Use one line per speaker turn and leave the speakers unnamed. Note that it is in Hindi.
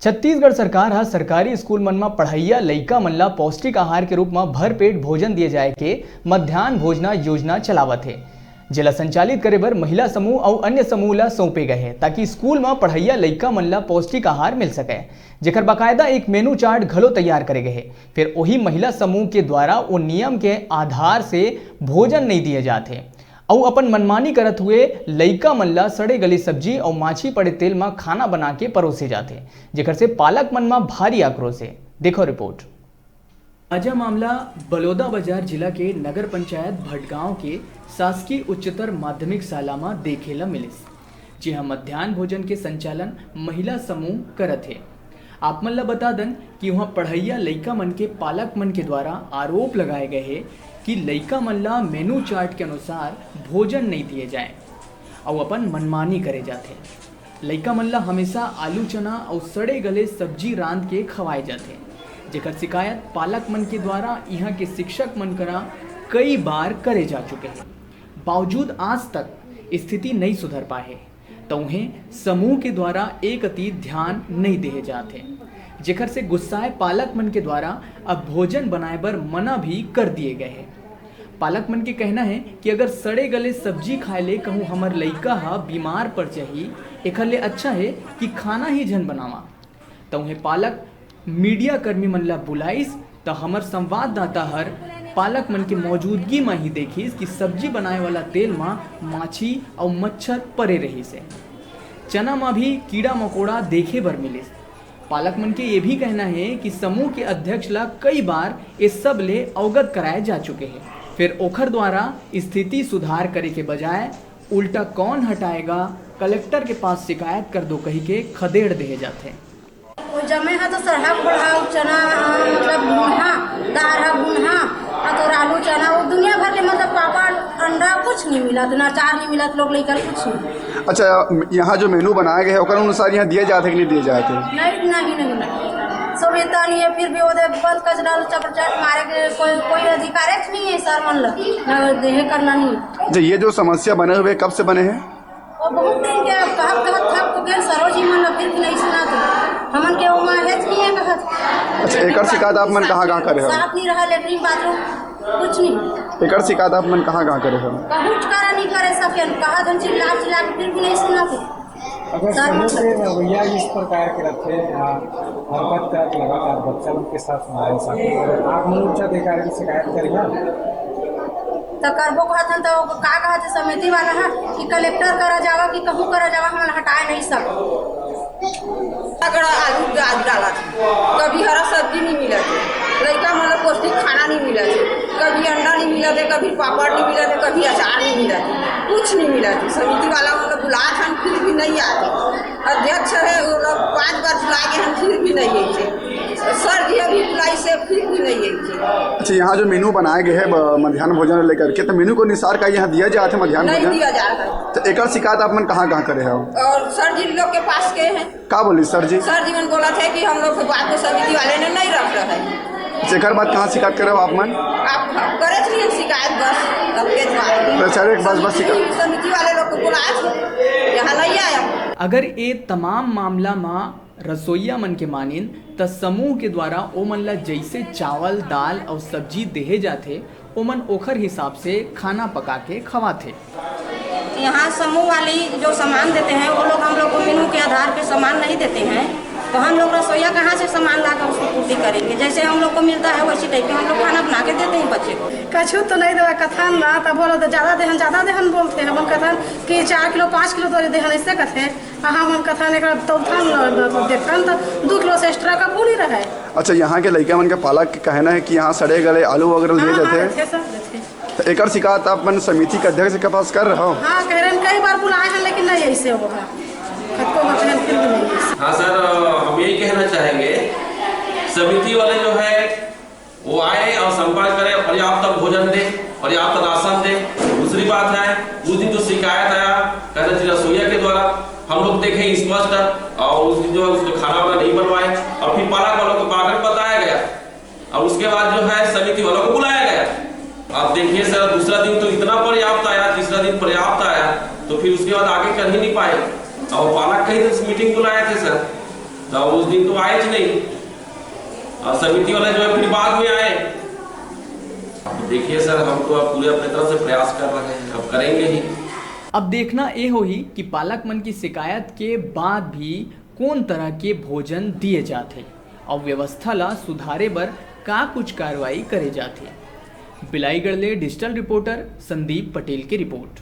छत्तीसगढ़ सरकार हा सरकारी स्कूल मन में पढ़इया लइका मन ला पौष्टिक आहार के रूप में भरपेट भोजन दिए जाए के मध्यान्ह भोजना योजना चलावत है, जेला संचालित करे बर महिला समूह और अन्य समूह ला सौंपे गए हैं ताकि स्कूल में पढ़इया लइका मन ला पौष्टिक आहार मिल सके, जेकर बाकायदा एक मेनू चार्ट घलो तैयार करे गए हैं। फिर वही महिला समूह के द्वारा वो नियम के आधार से भोजन नहीं दिए जाते और अपन मनमानी करत हुए लइका मन ला सड़े गली सब्जी और माछी पड़े तेल में खाना बना के परोसे जाते, जेकर से पालक मन में भारी आक्रोश है। देखो रिपोर्ट। ताजा मामला बलौदाबाजार जिला के नगर पंचायत भटगांव के शासकीय उच्चतर माध्यमिक शाला में देखेला मिलिस, जी हाँ मध्यान्ह भोजन के संचालन महिला समूह करत है। आप मन ला बता दन कि वहाँ पढ़इया लइका मन के पालक मन के द्वारा आरोप लगाए गए हैं कि लइका मन ला मेनू चार्ट के अनुसार भोजन नहीं दिए जाए और अपन मनमानी करे जाते। लइका मन ला हमेशा आलू चना और सड़े गले सब्जी रांध के खवाए जाते, जेकर शिकायत पालक मन के द्वारा यहाँ के शिक्षक मन करा कई बार करे जा चुके हैं। बावजूद आज तक स्थिति नहीं सुधर पाए तो उन्हें समूह के द्वारा एक अति ध्यान नहीं दिए जाते, जेकर से गुस्साए पालक मन के द्वारा अब भोजन बनाए बर मना भी कर दिए गए हैं। पालक मन के कहना है कि अगर सड़े गले सब्जी खाए ले कहूँ हमर लइका हा बीमार पड़ जाही, एकर ले अच्छा है कि खाना ही झन बनावा। तो उन्हें पालक मीडिया कर्मी मन ला बुलाइस तो हमर संवाददाता हर पालक मन के मौजूदगी में ही देखिस कि सब्जी बनाए वाला तेल में माछी और मच्छर परे रही से, चना में भी कीड़ा मकोड़ा देखे बर मिलिस। पालक मन के ये भी कहना है कि समूह के अध्यक्ष ला कई बार इस सब ले अवगत कराए जा चुके हैं, फिर ओखर द्वारा स्थिति सुधार करे के बजाय उल्टा कौन हटाएगा कलेक्टर के पास शिकायत कर दो कही के खदेड़ दिए जाते।
जमे है तो सरहा बढ़ा चना मतलब भुनहा दाल है भुनहा तो आलू चना वो दुनिया भर के मतलब पापड़ अंडा कुछ नहीं मिला, ना चार नहीं मिला लोग लेकर कुछ नहीं।
अच्छा, यहाँ जो मेनू बनाया गया है उसके अनुसार यहाँ दिए जाते कि नहीं दिए जाते?
नहीं सुविधा नहीं है, फिर भी वो बंद कचरा चपचाट मारे के कोई अधिकार नहीं है सर मन लगे करना नहीं।
अच्छा, ये जो समस्या बने हुए कब से बने हैं?
वो बहुत दिन के कहत थक तो गए सरोजी मन फिर नहीं सुना हमन के वो हेच नहीं है कहत।
अच्छा, एकर शिकायत आप मन कहाँ करे हो?
साफ नहीं रहा लेटरिन बाथरूम कुछ नहीं।
एकर शिकायत आप मन कहाँ करे हो?
कुछ करा नहीं करे सके, कहा धन चिल्ला चिल्ला के फिर भी नहीं सुना थे।
अगर समझते रवैया इस प्रकार के रखे हरकत कर लगातार बच्चा लोग के साथ हमारे साथ आप मन उच्च अधिकारी की शिकायत करिए
तो करबो कहथन तो का कहते समिति वाला है कि कलेक्टर करा जावा कि कहूँ करा जावा, हम हटाए नहीं सको।
अगड़ा आलू प्याज डाला था, कभी हरा सब्जी नहीं मिला थे, लड़का मतलब पौष्टिक खाना नहीं मिला थे, कभी अंडा नहीं मिला थे, कभी पापड़ नहीं मिला थे, कभी अचार नहीं मिला थे, कुछ नहीं मिला थे। समिति वाला मतलब बुलाए थे फिर भी नहीं आते, अध्यक्ष है वो लोग 5 बार बुला के हम फिर भी नहीं आई थे, सर जी अभी बुलाई से फिर भी नहीं आई थे।
अच्छा, यहाँ जो मेनू बनाए गए हैं मध्यान्ह भोजन लेकर के, तो मेनू को निसार का यहाँ दिया जाता है मध्यान्ह भोजन?
नहीं दिया जा रहा है।
तो एकर शिकायत आप मन कहाँ करे हो?
और सर जी लोग के पास गए हैं।
का बोली सर जी?
सर जी मन बोला थे कि हम लोग बात को समिति वाले ने नहीं रख रहा है।
एकर बाद कहाँ शिकायत करे हो आप मन?
आप करे थे शिकायत बस
बस शिकायत
समिति वाले लोग को बुलाए थे, यहाँ नहीं आया।
अगर ये तमाम मामला में रसोईया मन के मानिन त समूह के द्वारा ओ मन ला जैसे चावल दाल और सब्जी देहे जाते ओ मन ओखर हिसाब से खाना पका के खवाते।
यहाँ समूह वाली जो सामान देते हैं वो लोग हम लोग को मेनू के आधार पे सामान नहीं देते हैं, तो हम लोग रसोईया कहाँ से सामान लाकर उसको पूर्ति करेंगे? जैसे हम लोग को मिलता है वैसी टाइप के हम लोग खाना बना के देते हैं बच्चे को। कछु तो नहीं देवा कथन ना तब बोलो तो ज़्यादा देहन बोलते हैं, हम कथन कि 4 किलो 5 किलो तो देहन ऐसे कहते हैं, हम कथन एक देखन तो 2 किलो से एक्स्ट्रा का पूरी रहे।
अच्छा, यहाँ के लड़का मन के पालक के कहना है कि यहाँ सड़े गले आलू वगैरह लिए जाते हैं, तो एकर शिकायत आप मन समिति के अध्यक्ष के पास कर रहे हो?
हाँ, कह रहे हैं कई बार बुलाए हैं लेकिन नहीं ऐसे हो गया।
हाँ सर, हम यही कहना चाहेंगे समिति वाले जो है वो आए और संपर्क करें, पर्याप्त भोजन दे, पर्याप्त राशन दे। दूसरी बात है उस दिन जो शिकायत आया कहना रसोईया के द्वारा हम लोग देखे स्पष्ट, और उस दिन जो खाना वाला नहीं बनवाए और फिर पालक वालों को बाहर बताया गया और उसके बाद जो है समिति वालों को बुलाया गया। आप देखिए सर, दूसरा दिन तो इतना पर्याप्त आया, तीसरा दिन पर्याप्त आया, तो फिर उसके बाद आगे कर ही नहीं पाए और पालक कहीं मीटिंग बुलाए थे सर। तो उस दिन तो आए थे नहीं, और समिति वाले जो है फिर बाद में आए। देखिए सर, हम तो अब पूरे अपने तरफ से प्रयास कर रहे हैं, अब करेंगे ही।
अब देखना ये होही कि पालक मन की शिकायत के बाद भी कौन तरह के भोजन दिए जाते और व्यवस्था ला सुधारे बर का कुछ कार्रवाई करे जाती। बिलाईगढ़ ले डिजिटल रिपोर्टर संदीप पटेल की रिपोर्ट।